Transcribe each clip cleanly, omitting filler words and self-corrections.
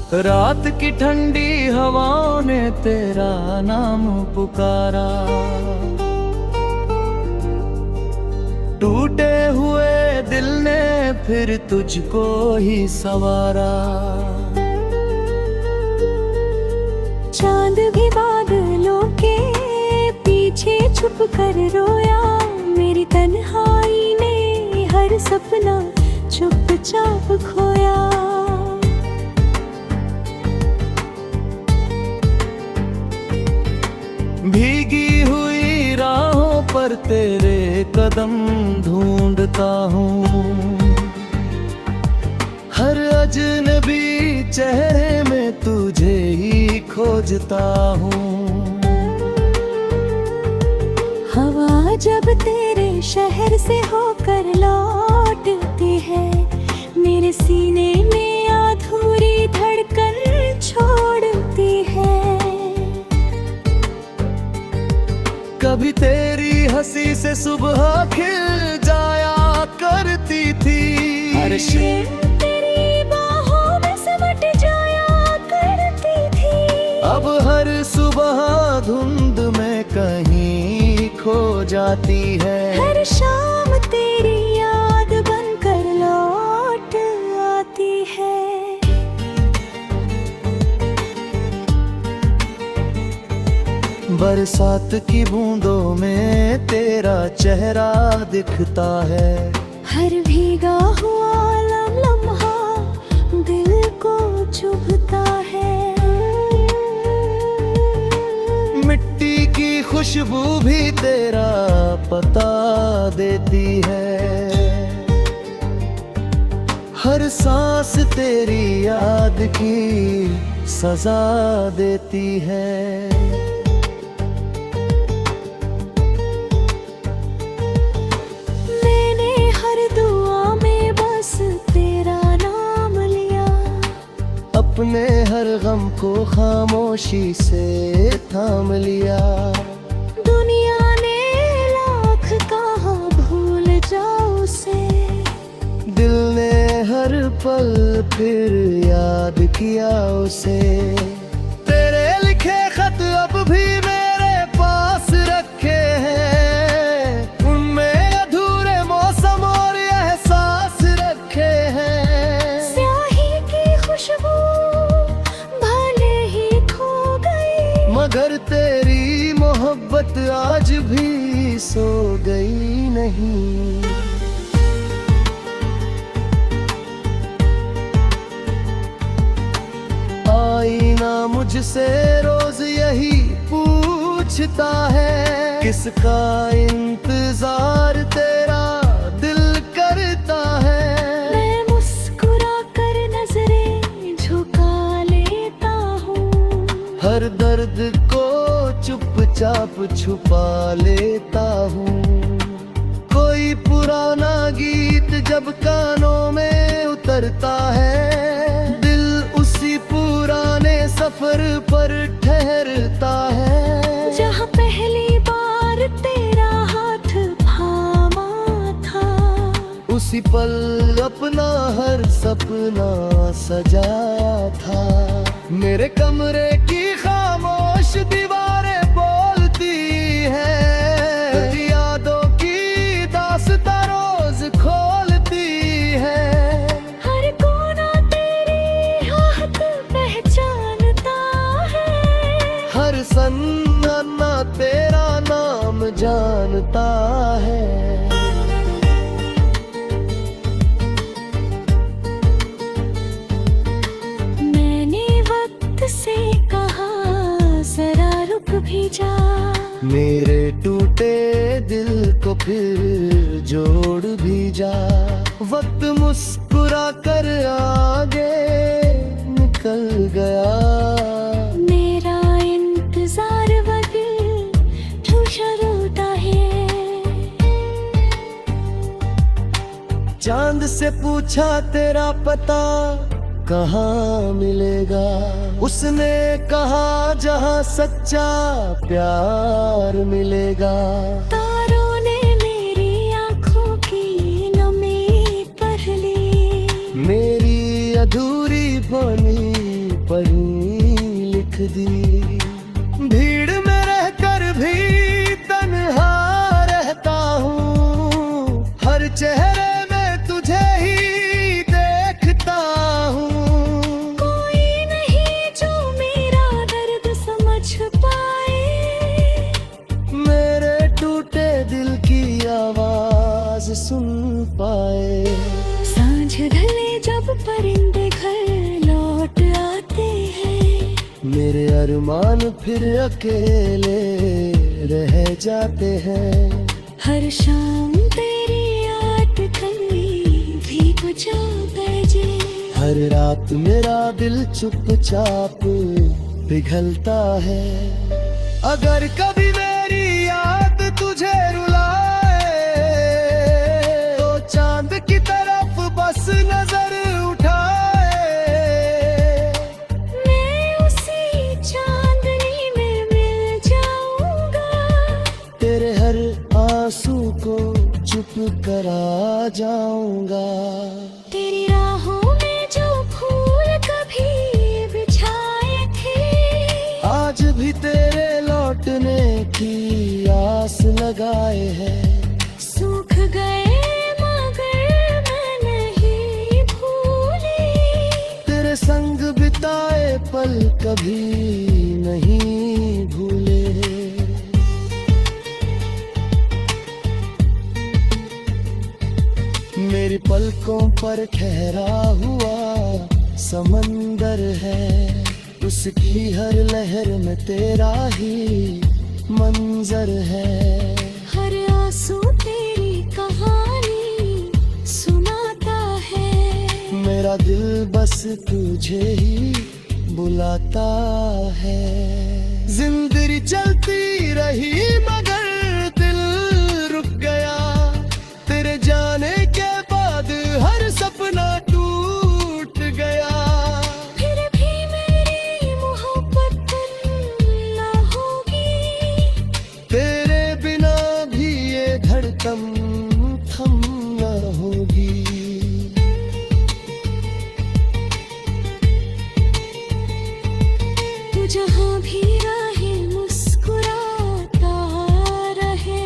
रात की ठंडी हवाओं ने तेरा नाम पुकारा। टूटे हुए दिल ने फिर तुझको ही संवारा। चांद भी बादलों के पीछे छुप कर रोया। मेरी तन्हाई ने हर सपना चुपचाप खोया। भीगी हुई राहों पर तेरे कदम ढूंढता हूँ। हर अजनबी चेहरे में तुझे ही खोजता हूँ। हवा जब तेरे शहर से होकर लौटती है, मेरे सीने में अधूरी धड़कन छोड़ती है। कभी तेरी हंसी से सुबह खिल जाया करती थी। हर तेरी बाहों में सिमट जाया करती थी। अब हर सुबह धुंध में कहीं खो जाती है। हर शाम तेरी याद बनकर लौट आती है। बरसात की बूंदों में तेरा चेहरा दिखता है। हर भीगा हुआ लम्हा दिल को चुभता है। मिट्टी की खुशबू भी तेरा पता देती है। हर सांस तेरी याद की सजा देती है। अपने हर गम को खामोशी से थाम लिया। दुनिया ने लाख कहा भूल जाओ उसे, दिल ने हर पल फिर याद किया उसे। तेरे लिखे खत अब भी मेरे पास रखे हैं। उनमें अधूरे मौसम और एहसास रखे हैं। स्याही की खुशबू मगर तेरी मोहब्बत आज भी सो गई नहीं। आईना मुझसे रोज यही पूछता है, किसका इंतजार तेरा दिल करता है। मैं मुस्कुरा कर नजरें झुका लेता हूँ। हर दर्द को चुपचाप छुपा लेता हूँ। कोई पुराना गीत जब कानों में उतरता है, दिल उसी पुराने सफर पर ठहरता है। जहाँ पहली बार तेरा हाथ थामा था, उसी पल अपना हर सपना सजाया था। मेरे कमरे की खामोश दीवारें बोलती है, यादों की दास्तां रोज खोलती है। हर कोना तेरी आहट पहचानता है। हर सन्नाटा तेरा नाम जानता है। से कहा जरा रुक भी जा, मेरे टूटे दिल को फिर जोड़ भी जा। वक्त मुस्कुरा कर आगे निकल गया। मेरा इंतजार वही रोता है। चांद से पूछा तेरा पता कहाँ मिलेगा, उसने कहा जहाँ सच्चा प्यार मिलेगा। तारों ने मेरी आँखों की नमी पढ़ ली, मेरी अधूरी बनी पर ही लिख दी। भीड़ में रहकर भी तन्हा रहता हूँ, हर चेहरे में तुझे ही देखता हूँ। कोई नहीं जो मेरा दर्द समझ पाए, मेरे टूटे दिल की आवाज सुन पाए। सांझ ढले जब परिंदे घर लौट आते हैं, मेरे अरमान फिर अकेले रह जाते हैं। हर शाम तेरी याद कली भी बुझा बजे, हर रात मेरा दिल चुपचाप पिघलता है। अगर कभी मेरी याद तुझे रुलाए, तो चांद की तरफ बस नजर उठाए। मैं उसी चांदनी में मिल जाऊंगा, तेरे हर आंसू को चुप करा जाऊंगा। तेरी राहों में जो फूल कभी बिछाए थे, आज भी तेरे लौटने की आस लगाए हैं। सूख गए मगर मैं नहीं भूली, तेरे संग बिताए पल कभी नहीं भूले। मेरी पलकों पर ठहरा हुआ समंदर है, उसकी हर लहर में तेरा ही मंजर है। हर आंसू तेरी कहानी सुनाता है, मेरा दिल बस तुझे ही बुलाता है। जिंदगी चलती रही मगर दिल रुक गया, तेरे जाने के बाद हर सपना टूट गया। फिर भी मेरी मोहब्बत ना होगी, तेरे बिना भी ये धड़कन थम न होगी। तू जहाँ भी रहे मुस्कुराता रहे,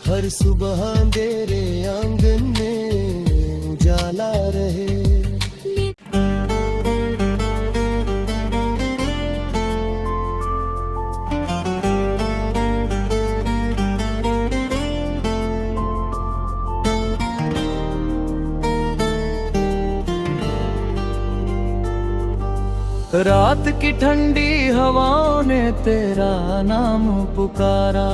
हर सुबह अंधेरे आंगन में उजाला रहे। रात की ठंडी हवाओं ने तेरा नाम पुकारा,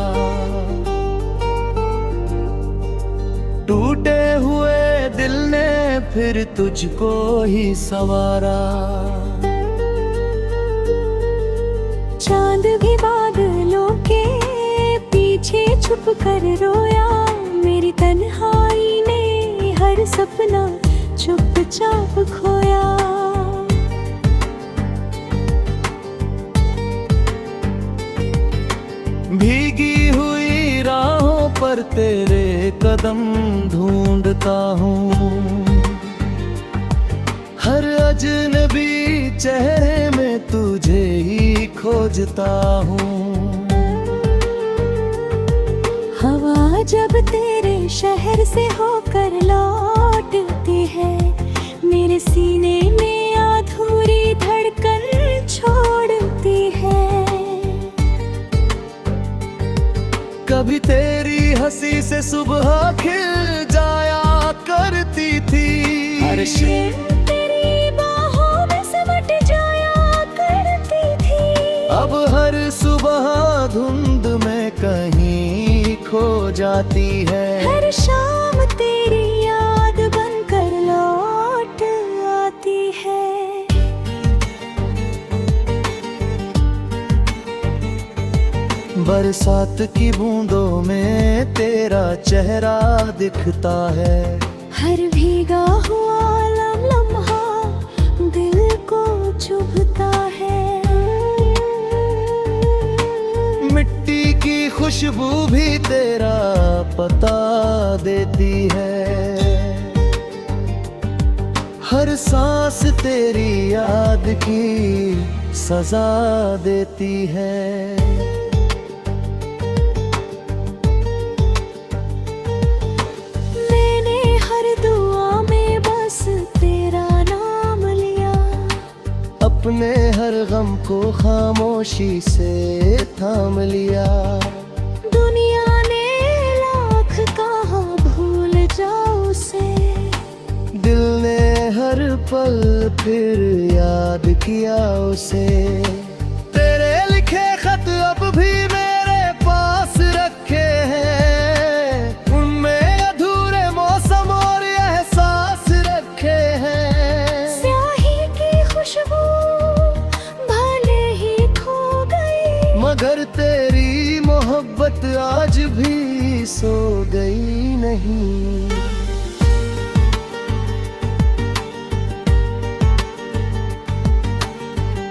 टूटे हुए दिल ने फिर तुझको ही संवारा। चांद भी बादलों के पीछे छुप कर रोया, मेरी तन्हाई ने हर सपना चुपचाप खोया। भीगी हुई राहों पर तेरे कदम ढूंढता हूँ, हर अजनबी चेहरे में तुझे ही खोजता हूँ। हवा जब तेरे शहर से होकर लौटती है, मेरे सीने में अधूरी धड़कन छोड़ती है। कभी तेरी हंसी से सुबह खिल जाया करती थी, हर तेरी बाहों में सिमट जाया करती थी। अब हर सुबह धुंध में कहीं खो जाती है। हर शाम तेरी याद बनकर लौट आती है। बरसात की बूंदों में तेरा चेहरा दिखता है, हर भीगा हुआ लम्हा दिल को चुभता है। मिट्टी की खुशबू भी तेरा पता देती है, हर हर सांस तेरी याद की सजा देती है। मैंने हर दुआ में बस तेरा नाम लिया, अपने हर गम को खामोशी से थाम लिया। दुनिया ने लाख कहा भूल जाओ उसे, दिल ने हर पल फिर याद किया उसे। तेरे लिखे खत अब भी मेरे पास रखे हैं, उनमें अधूरे मौसम और एहसास रखे हैं। स्याही की खुशबू भले ही खो गई, मगर तेरी मोहब्बत आज भी सो गई नहीं।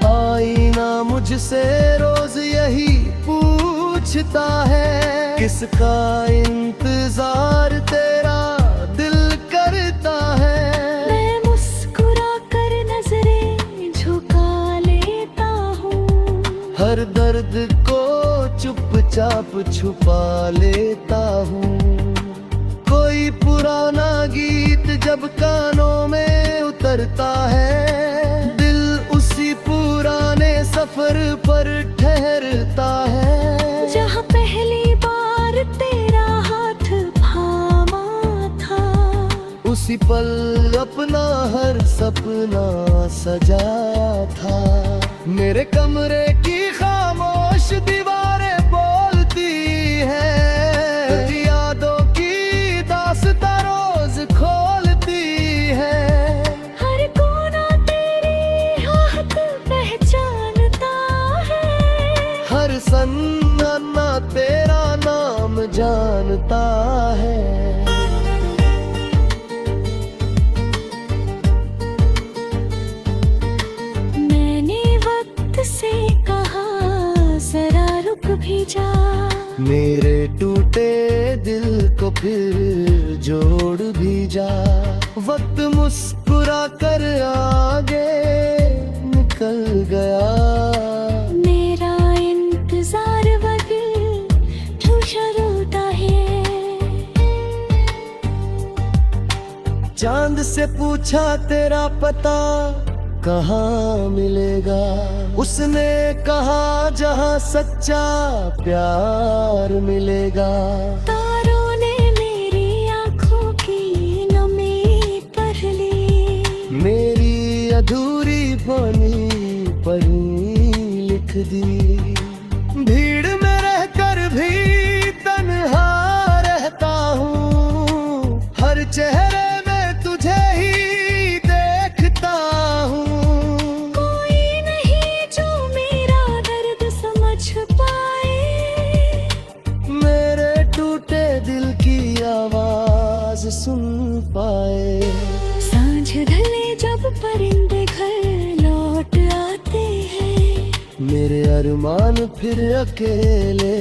आईना मुझसे रोज यही पूछता है, किसका इंतजार तेरा दिल करता है। मैं मुस्कुरा कर नजरें झुका लेता हूँ, हर दर्द को चुपचाप छुपा लेता हूँ। कोई पुराना गीत जब कानों में उतरता है, दिल उसी पुराने सफर पर ठहरता है। जहाँ पहली बार तेरा हाथ थामा था, उसी पल अपना हर सपना सजा था। मेरे कमरे की खामोश दीवारें बोलती है, यादों की दास्तां रोज खोलती है। हर कोना तेरी आहट पहचानता है, हर सन्नाटा तेरा नाम जानता है। मैंने वक्त से कहा जरा रुक भी जा, मेरे टूटे दिल को फिर जोड़ भी जा। वक्त मुस्कुरा कर आगे निकल गया, मेरा इंतजार वही ठुशर होता है। चांद से पूछा तेरा पता कहाँ मिलेगा, उसने कहा जहाँ सच्चा प्यार मिलेगा। तारों ने मेरी आंखों की नमी पढ़ ली, मेरी अधूरी बनी पढ़ी लिख दी। भीड़ में रहकर भी तन्हा रहता हूँ, हर चेहरे में तुझे ही देखता हूँ। कोई नहीं जो मेरा दर्द समझ पाए, मेरे टूटे दिल की आवाज सुन पाए। सांझ ढले जब परिंदे घर लौट आते हैं, मेरे अरमान फिर अकेले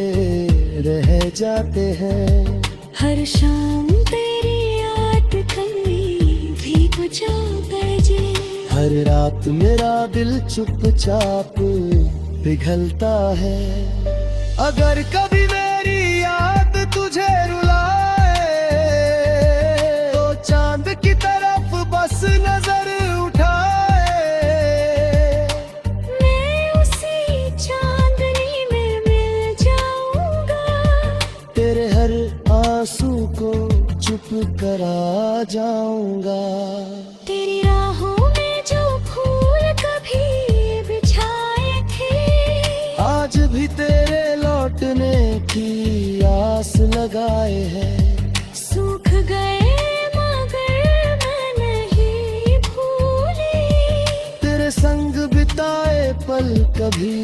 रह जाते हैं। हर शाम तेरी याद कहीं भी बुझा बजे, हर रात मेरा दिल चुपचाप पिघलता है। अगर कभी मेरी याद तुझे रुलाए, तो चांद की तरफ बस नजर उठाए। मैं उसी चांदनी में मिल जाऊंगा, तेरे हर आंसू को चुप करा जाऊंगा। तेरी राहों में जो फूल कभी बिछाए थे, आज भी तेरे लौटने की आस लगाए हैं। सूख गए मगर मैं नहीं भूली, तेरे संग बिताए पल कभी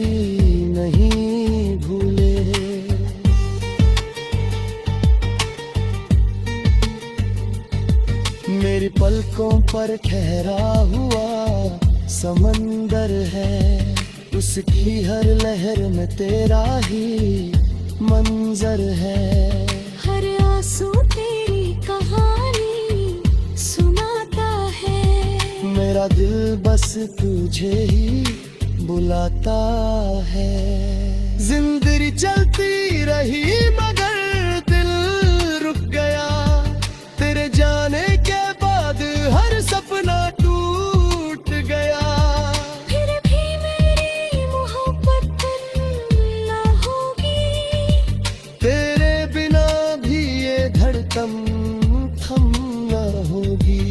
नहीं भूले। मेरी पलकों पर ठहरा हुआ समंदर है, उसकी हर लहर में तेरा ही मंजर है। हर आंसू तेरी कहानी सुनाता है। दिल बस तुझे ही बुलाता है। जिंदगी चलती रही मगर दिल रुक गया, तेरे जाने के बाद हर सपना टूट गया। फिर भी मेरी मोहब्बत ना होगी, तेरे बिना भी ये धड़कन थम न होगी।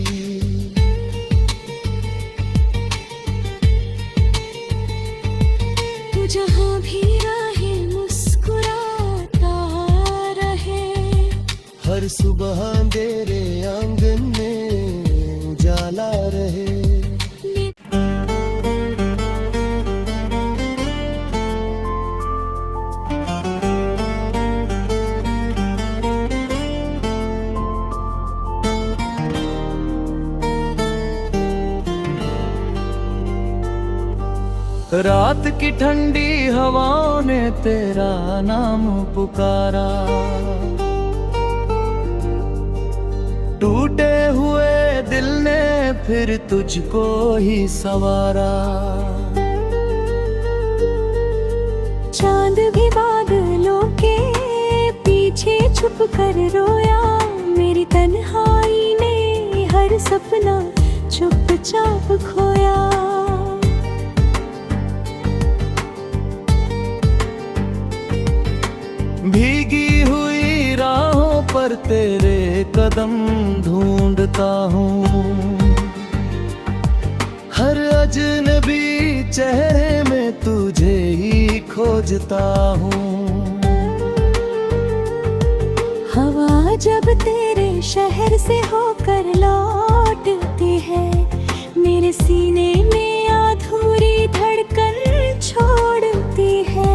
तू जहाँ भी रहे मुस्कुराता रहे, हर सुबह अंधेरे आंगन में उजाला रहे। रात की ठंडी हवाओं ने तेरा नाम पुकारा, टूटे हुए दिल ने फिर तुझको ही संवारा। चांद भी बादलों के पीछे छुप कर रोया, मेरी तन्हाई ने हर सपना चुपचाप खोया। भीगी हुई राहों पर तेरे कदम ढूंढता हूँ, हर अजनबी चेहरे में तुझे ही खोजता हूँ। हवा जब तेरे शहर से होकर लौटती है, मेरे सीने में अधूरी धड़कन छोड़ती है।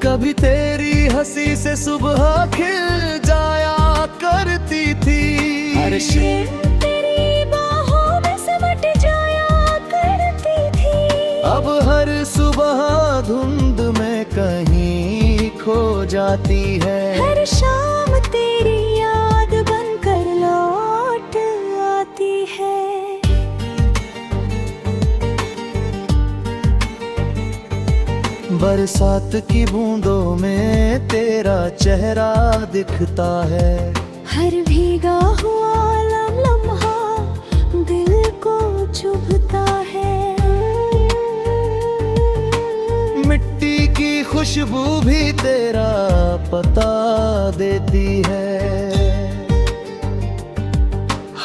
कभी तेरी हंसी से सुबह खिल जाया करती थी, हर तेरी बाहों में सिमट जाया करती थी। अब हर सुबह धुंध में कहीं खो जाती है। हर शाम तेरी याद बनकर लौट आती है। बरसात की बूंदों में तेरा चेहरा दिखता है, हर भीगा हुआ लम्हा दिल को चुभता है। मिट्टी की खुशबू भी तेरा पता देती है,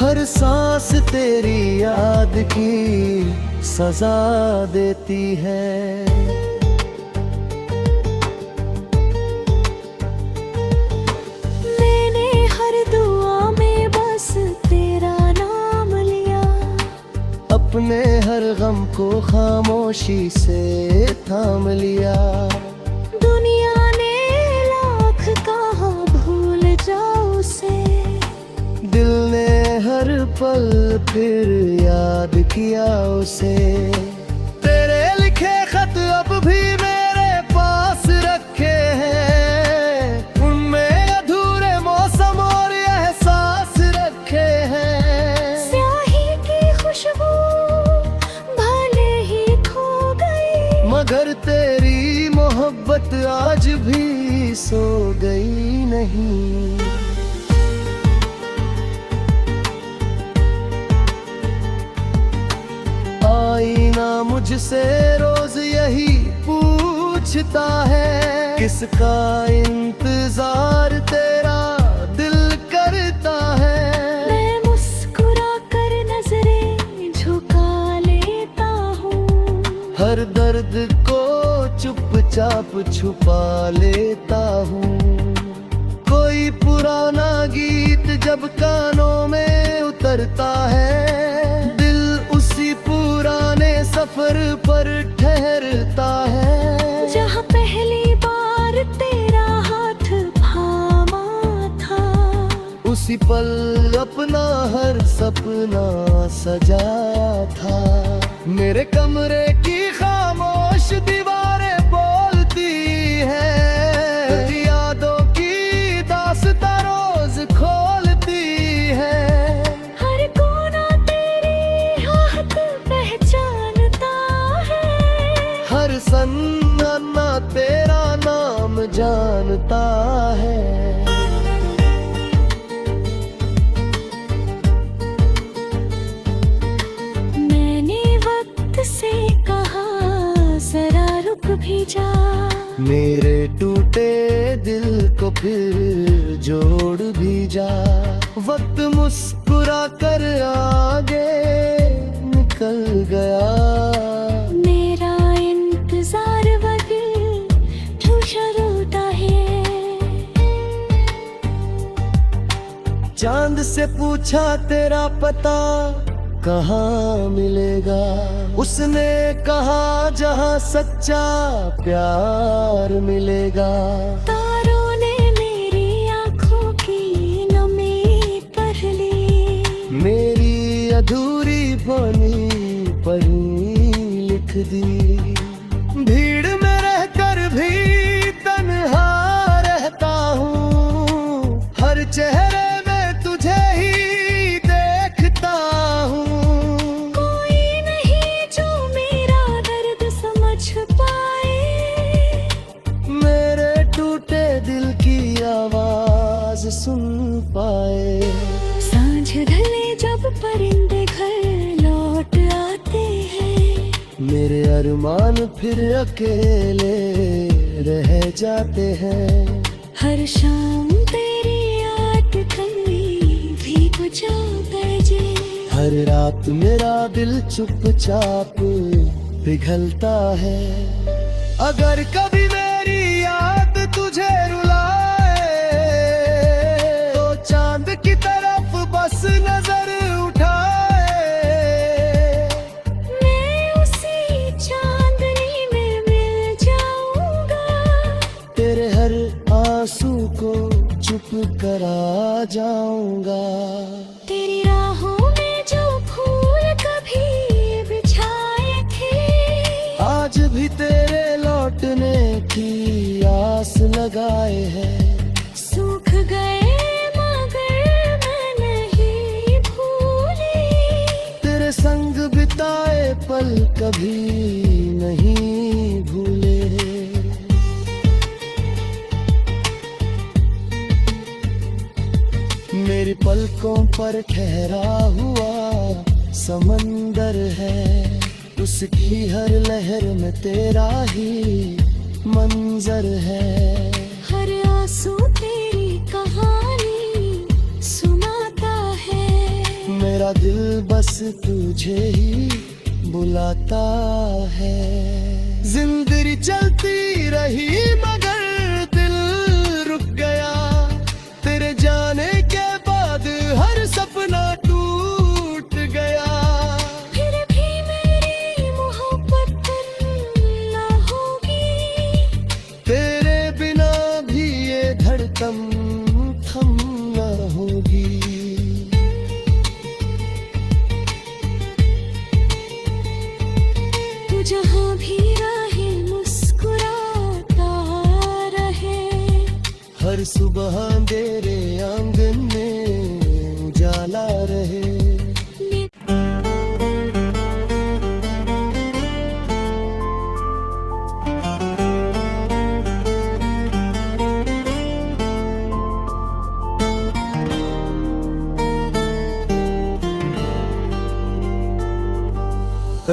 हर सांस तेरी याद की सजा देती है। अपने हर गम को खामोशी से थाम लिया, दुनिया ने लाख कहा भूल जाओ उसे, दिल ने हर पल फिर याद किया उसे। तेरे लिखे खत अब भी मेरे पास रखे हैं, उनमें अधूरे मौसम और एहसास रखे हैं। स्याही की खुशबू मगर तेरी मोहब्बत आज भी सो गई नहीं। आईना मुझसे रोज यही पूछता है, किसका इंतजार तेरा दिल करता है। मैं मुस्कुरा कर नजरें झुका लेता हूँ, हर दर्द को चुपचाप छुपा लेता हूँ। कोई पुराना गीत जब कानों में उतरता है, दिल उसी पुराने सफर पर ठहरता है। जहाँ पहली बार तेरा हाथ थामा था, उसी पल अपना हर सपना सजाया था। मेरे कमरे की खामोश दीवारें बोलती है, यादों की दास्तां रोज खोलती है। हर मेरे टूटे दिल को फिर जोड़ भी जा। वक्त मुस्कुरा कर आगे निकल गया। मेरा इंतजार वही क्यों शुरू है। चांद से पूछा तेरा पता कहाँ मिलेगा। उसने कहा जहाँ सच्चा प्यार मिलेगा। तारों ने मेरी आँखों की नमी पढ़ ली। मेरी अधूरी बनी पढ़ी लिख दी। भीड़ में रहकर भी तन्हा रहता हूँ। हर चेहरे में तुझे ही देखता हूँ। कोई नहीं जो मेरा दर्द समझ पाए। मेरे टूटे दिल की आवाज सुन पाए। सांझ ढले जब परिंदे घर लौट आते हैं। मेरे अरमान फिर अकेले रह जाते हैं। हर शाम तेरी याद कहीं भी बुझा बजे। हर रात मेरा दिल चुपचाप पिघलता है। अगर कभी मेरी याद तुझे रुलाए तो चांद की तरफ बस नजर उठाए। मैं उसी चांदनी में मिल जाऊंगा। तेरे हर आंसू को चुप करा जाऊंगा। तेरी राहों में जो फूल कभी बिछाए थे। आज भी तेरे लौटने की आस लगाए हैं। सूख गए मगर मैं नहीं भूली। तेरे संग बिताए पल कभी नहीं भूले। मेरी पलकों पर ठहरा हुआ समंदर है। उसकी हर लहर में तेरा ही मंजर है। हर आंसू तेरी कहानी सुनाता है। मेरा दिल बस तुझे ही बुलाता है। जिंदगी चलती रही मगर दिल रुक गया। तेरे जाने के बाद हर सपना टूट गया। फिर भी मेरी मोहब्बत ना होगी। तेरे बिना भी ये धड़कन थम न होगी। तू जहाँ भी रहे मुस्कुराता रहे। हर सुबह तेरे आंगन में उजाला रहे।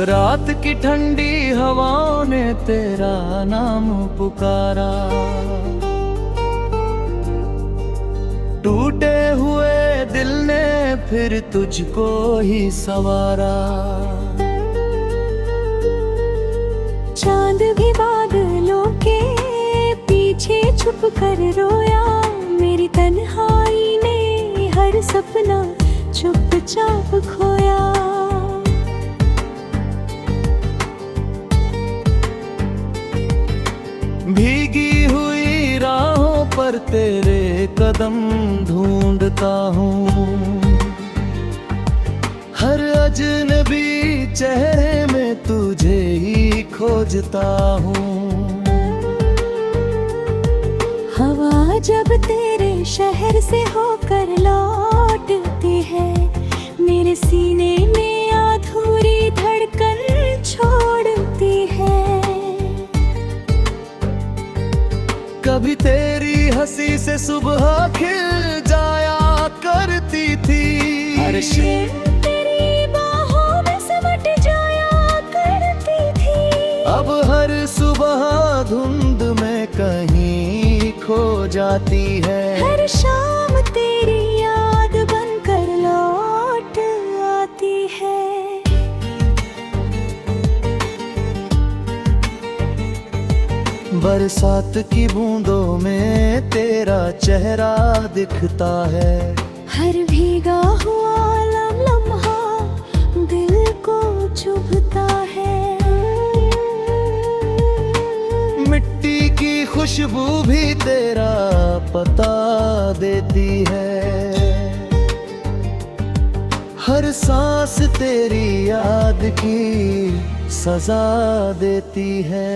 रात की ठंडी हवाओं ने तेरा नाम पुकारा। टूटे हुए दिल ने फिर तुझको ही संवारा। चांद भी बादलों के पीछे छुप कर रोया। मेरी तन्हाई ने हर सपना चुपचाप खोया। भीगी हुई राहों पर तेरे कदम ढूंढता हूँ। हर अजनबी चेहरे में तुझे ही खोजता हूँ। हवा जब तेरे शहर से होकर लौटती है। मेरे सीने में अधूरी धड़कन छोड़ती है। कभी तेरी हंसी से सुबह खिल जाया करती थी। हर तेरी बाहों में सिमट जाया करती थी। अब हर सुबह धुंध में जाती है। हर शाम तेरी याद बनकर लौट आती है। बरसात की बूंदों में तेरा चेहरा दिखता है। हर भीगा हुआ लम्हा दिल को चुभता है। मिट्टी की खुशबू भी तेरा पता देती है। हर सांस तेरी याद की सजा देती है।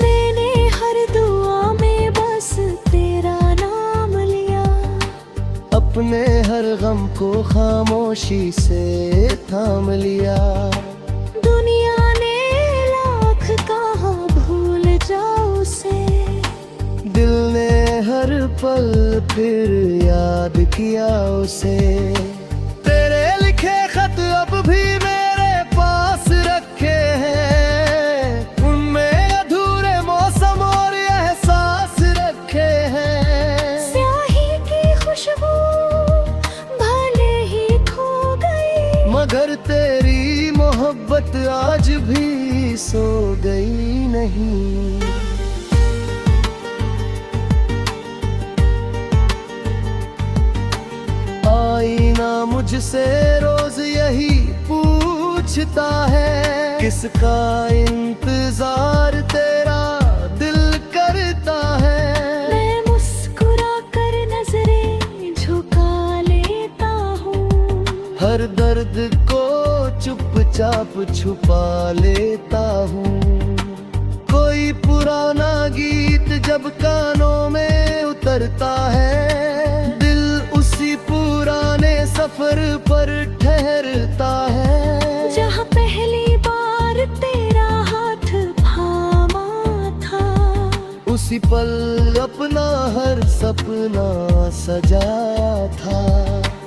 मैंने हर दुआ में बस तेरा नाम लिया। अपने हर गम को खामोशी से थाम लिया। दुनिया ने लाख कहा भूल जाओ उसे। दिल ने हर पल फिर याद किया उसे। तेरे लिखे खत अब भी मेरे पास रखे हैं। उनमें अधूरे मौसम और एहसास रखे हैं। स्याही की खुशबू भले ही खो गई, मगर तेरी मोहब्बत आज भी सो गई नहीं। आईना मुझसे रोज यही पूछता है, किसका इंतजार तेरा दिल करता है। मैं मुस्कुरा कर नजरें झुका लेता हूँ। हर दर्द को चुपचाप छुपा लेता हूँ। कोई पुराना गीत जब कानों में उतरता है, दिल उसी पुराने सफर पर ठहरता है। जहाँ पहली बार तेरा हाथ थामा था, उसी पल अपना हर सपना सजा था।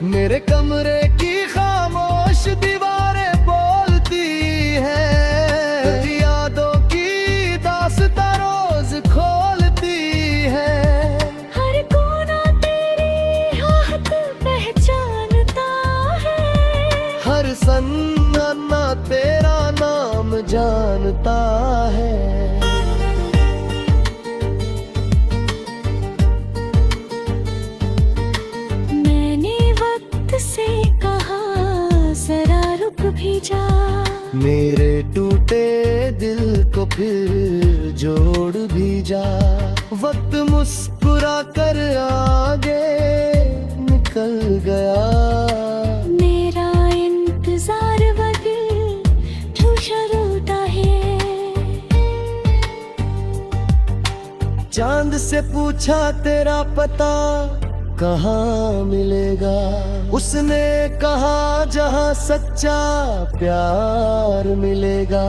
मेरे कमरे की खामोश दीवारें बोलती है, यादों की दास्तां रोज खोलती है। हर कोना तेरी आहट पहचानता है। हर सन्नाटा तेरा नाम जानता है। मैंने वक्त से कहा जरा रुक भी जा। मेरे टूटे दिल को फिर जोड़ भी जा। वक्त मुस्कुरा कर आगे निकल गया। मेरा इंतजार वदिल ठुशरूटा है। चांद से पूछा तेरा पता कहाँ मिलेगा। उसने कहा जहाँ सच्चा प्यार मिलेगा।